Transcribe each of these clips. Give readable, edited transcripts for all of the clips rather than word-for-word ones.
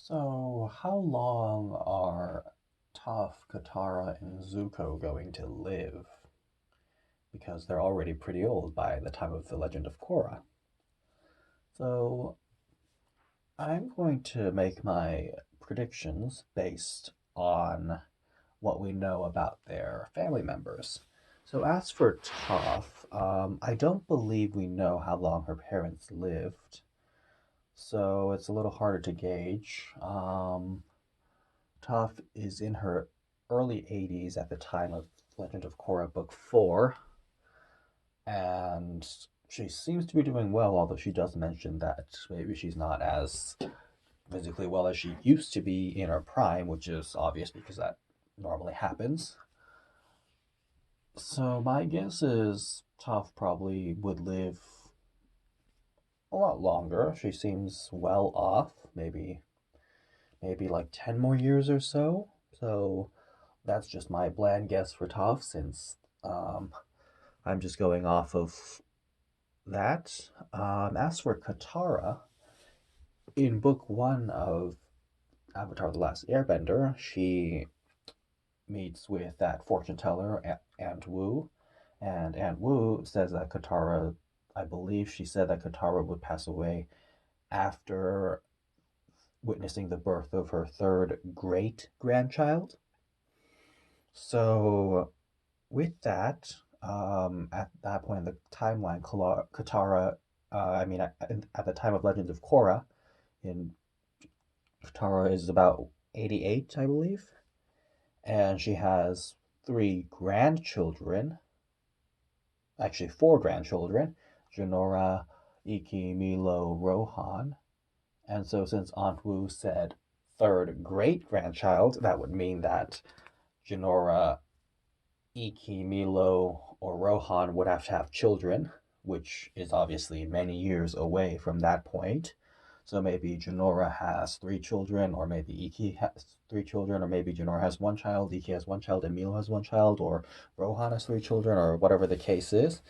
So, how long are Toph, Katara, and Zuko going to live? Because they're already pretty old by the time of the Legend of Korra. So, I'm going to make my predictions based on what we know about their family members. So, as for Toph, I don't believe we know how long her parents lived, so it's a little harder to gauge. Toph is in her early 80s at the time of Legend of Korra Book 4, and she seems to be doing well, although she does mention that maybe she's not as physically well as she used to be in her prime, which is obvious because that normally happens. So my guess is Toph probably would live a lot longer. She seems well off, maybe like 10 more years or so. So that's just my bland guess for Toph since um, I'm just going off of that. As for Katara, in book one of Avatar The Last Airbender, she meets with that fortune teller, Aunt Wu, and Aunt Wu says that Katara, I believe she said that Katara would pass away after witnessing the birth of her third great grandchild. So with that, at that point in the timeline, Katara, at the time of Legends of Korra, in Katara is about 88, I believe, and she has three grandchildren, actually four grandchildren, Janora, Iki, Milo, Rohan. And so since Aunt Wu said third great grandchild, that would mean that Janora, Iki, Milo, or Rohan would have to have children, which is obviously many years away from that point. So maybe Janora has three children, or maybe Iki has three children, or maybe Janora has one child, Iki has one child, and Milo has one child, or Rohan has three children, or whatever the case is.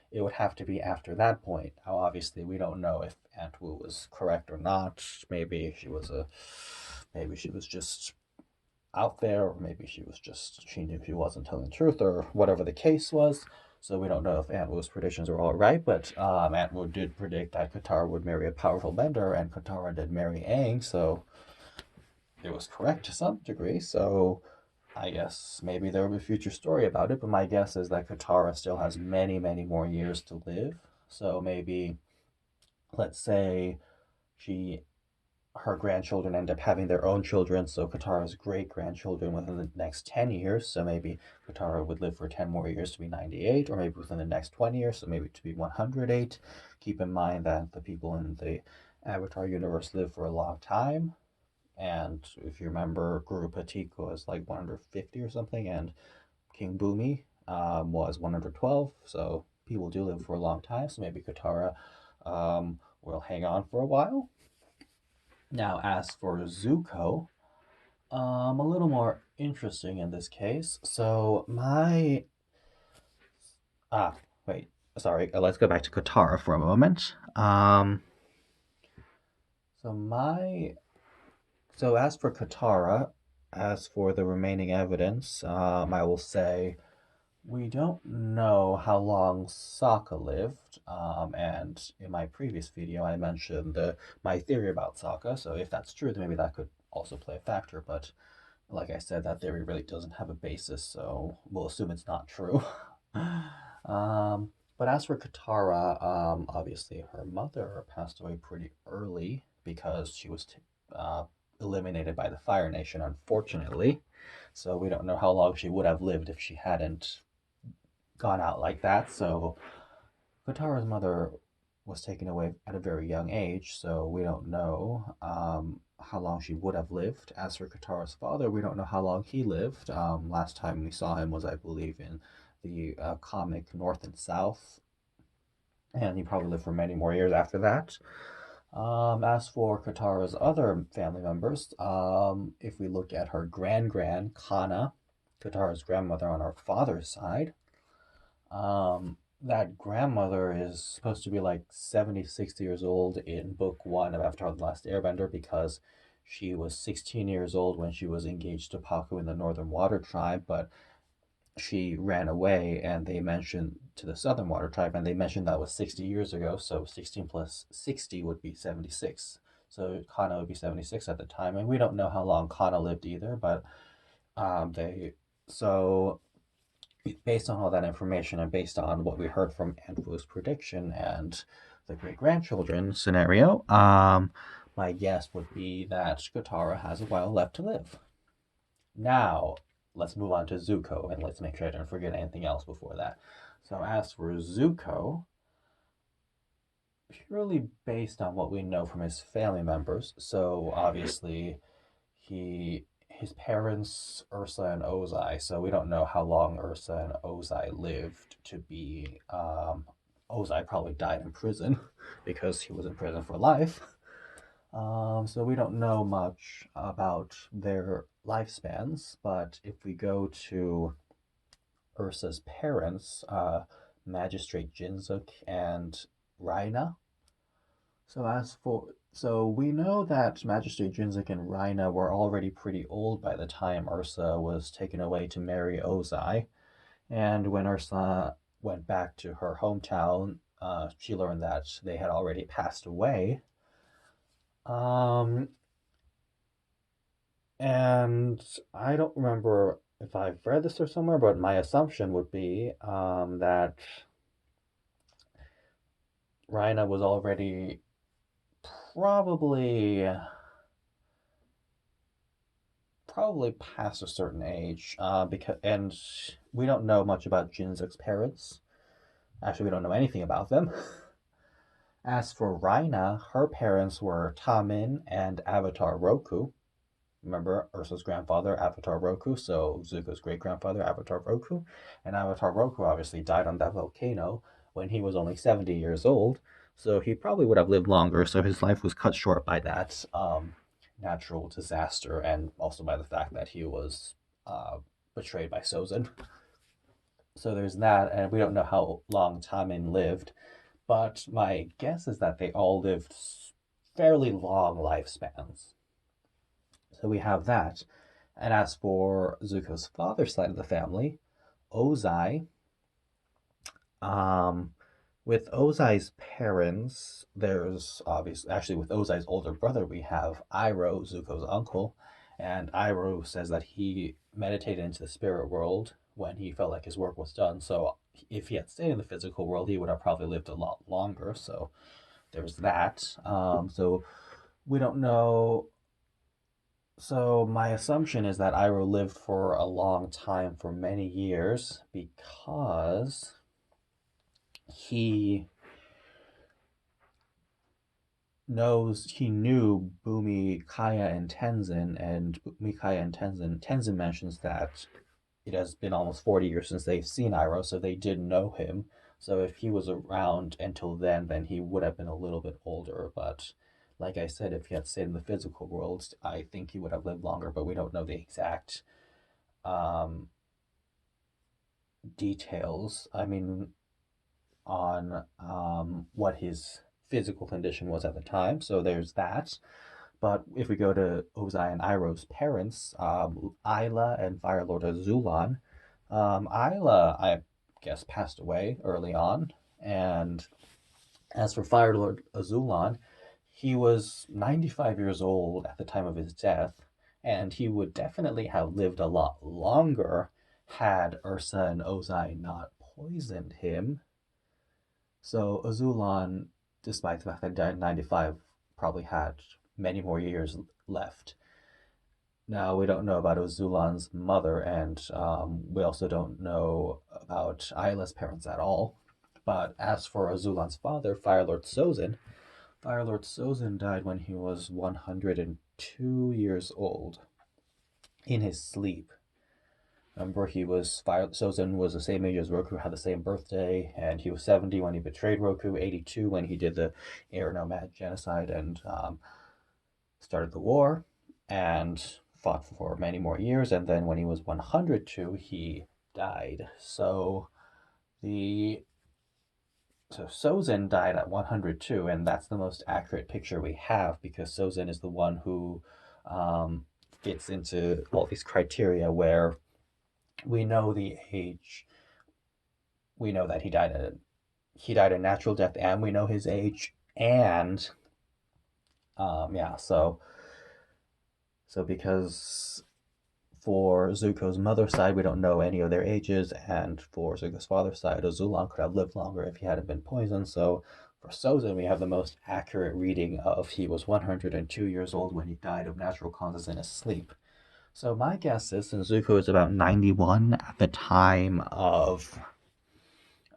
It would have to be after that point. Now, obviously, we don't know if Aunt Wu was correct or not. Maybe she was just out there, or maybe she knew she wasn't telling the truth, or whatever the case was. So we don't know if Aunt Wu's predictions are all right, but Aunt Wu did predict that Katara would marry a powerful bender, and Katara did marry Aang, so it was correct to some degree. So I guess maybe there will be a future story about it, but my guess is that Katara still has many, many more years to live. So maybe, let's say, she her grandchildren end up having their own children, so Katara's great grandchildren within the next 10 years. So maybe Katara would live for 10 more years to be 98, or maybe within the next 20 years, so maybe to be 108. Keep in mind that the people in the Avatar universe live for a long time. And if you remember, Guru Patik was like 150 or something, and King Bumi was 112. So people do live for a long time. So maybe Katara will hang on for a while. Now, as for Zuko, a little more interesting in this case. So my ah wait, sorry. Let's go back to Katara for a moment. So my so as for Katara, as for the remaining evidence, I will say we don't know how long Sokka lived. And in my previous video, I mentioned my theory about Sokka. So if that's true, then maybe that could also play a factor. But like I said, that theory really doesn't have a basis, so we'll assume it's not true. But as for Katara, obviously her mother passed away pretty early because she was uh, eliminated by the Fire Nation, unfortunately. So we don't know how long she would have lived if she hadn't gone out like that. So Katara's mother was taken away at a very young age, so we don't know how long she would have lived. As for Katara's father, we don't know how long he lived. Last time we saw him was, I believe, in the comic North and South, and he probably lived for many more years after that. As for Katara's other family members, if we look at her grand Kana, Katara's grandmother on her father's side, that grandmother is supposed to be like 70, 60 years old in book one of Avatar The Last Airbender because she was 16 years old when she was engaged to Paku in the Northern Water Tribe, but she ran away, and they mentioned to the Southern Water Tribe, and they mentioned that was 60 years ago, so 16 plus 60 would be 76. So Kana would be 76 at the time, and we don't know how long Kana lived either, but they so based on all that information and based on what we heard from Aunt Wu's prediction and the great grandchildren scenario, my guess would be that Katara has a while left to live. Now, let's move on to Zuko, and let's make sure I don't forget anything else before that. So, as for Zuko, purely based on what we know from his family members, so obviously his parents, Ursa and Ozai, so we don't know how long Ursa and Ozai lived to be. Ozai probably died in prison because he was in prison for life. So we don't know much about their lifespans, but if we go to Ursa's parents, Magistrate Jinzuk and Raina. So we know that Magistrate Jinzuk and Raina were already pretty old by the time Ursa was taken away to marry Ozai, and when Ursa went back to her hometown, she learned that they had already passed away. Um, and I don't remember if I've read this or somewhere, but my assumption would be that Raina was already probably probably past a certain age, and we don't know much about Jinzuk's parents. Actually, we don't know anything about them. As for Raina, her parents were Tamin and Avatar Roku. Remember Ursa's grandfather, Avatar Roku, so Zuko's great grandfather, Avatar Roku. And Avatar Roku obviously died on that volcano when he was only 70 years old, so he probably would have lived longer, so his life was cut short by that natural disaster and also by the fact that he was betrayed by Sozin. So there's that, and we don't know how long Tamin lived, but my guess is that they all lived fairly long lifespans. So we have that. And as for Zuko's father's side of the family, Ozai, um, with Ozai's parents, there's obviously, actually, with Ozai's older brother, we have Iroh, Zuko's uncle. And Iroh says that he meditated into the spirit world when he felt like his work was done. So if he had stayed in the physical world, he would have probably lived a lot longer. So there's that. So we don't know. So my assumption is that Iroh lived for a long time, for many years, because he he knew Bumi, Kaya, and Tenzin, and Bumi, Kaya, and Tenzin mentions that it has been almost 40 years since they've seen Iroh, so they did know him. So if he was around until then he would have been a little bit older. But like I said, if he had stayed in the physical world, I think he would have lived longer, but we don't know the exact um, details. I mean, on what his physical condition was at the time. So there's that. But if we go to Ozai and Iroh's parents, Isla and Fire Lord Azulan, Isla, I guess, passed away early on. And as for Fire Lord Azulan, he was 95 years old at the time of his death, and he would definitely have lived a lot longer had Ursa and Ozai not poisoned him. So Azulan, despite the fact that he died at 95, probably had many more years left. Now, we don't know about Azulan's mother, and we also don't know about Isla's parents at all. But as for Azulan's father, Fire Lord Sozin died when he was 102 years old in his sleep. Remember, Sozin was the same age as Roku, had the same birthday, and he was 70 when he betrayed Roku, 82 when he did the Air Nomad genocide and started the war, and fought for many more years. And then when he was 102, he died. The so Sozin died at 102, and that's the most accurate picture we have because Sozin is the one who fits into all these criteria where we know the age, we know that he died a natural death, and we know his age, and yeah, so because for Zuko's mother's side, we don't know any of their ages, and for Zuko's father's side, Azulon could have lived longer if he hadn't been poisoned. So for Sozin, we have the most accurate reading of he was 102 years old when he died of natural causes in his sleep. So my guess is, since Zuko is about 91 at the time of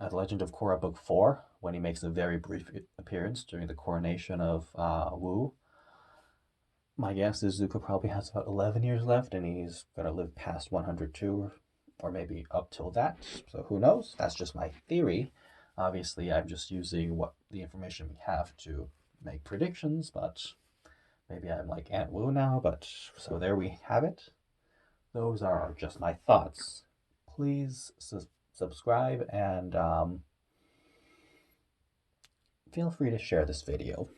The Legend of Korra Book 4, when he makes a very brief appearance during the coronation of Wu, my guess is Zuko probably has about 11 years left, and he's going to live past 102, or maybe up till that. So who knows? That's just my theory. Obviously, I'm just using what the information we have to make predictions, but maybe I'm like Aunt Wu now. But so there we have it. Those are just my thoughts. Please subscribe and feel free to share this video.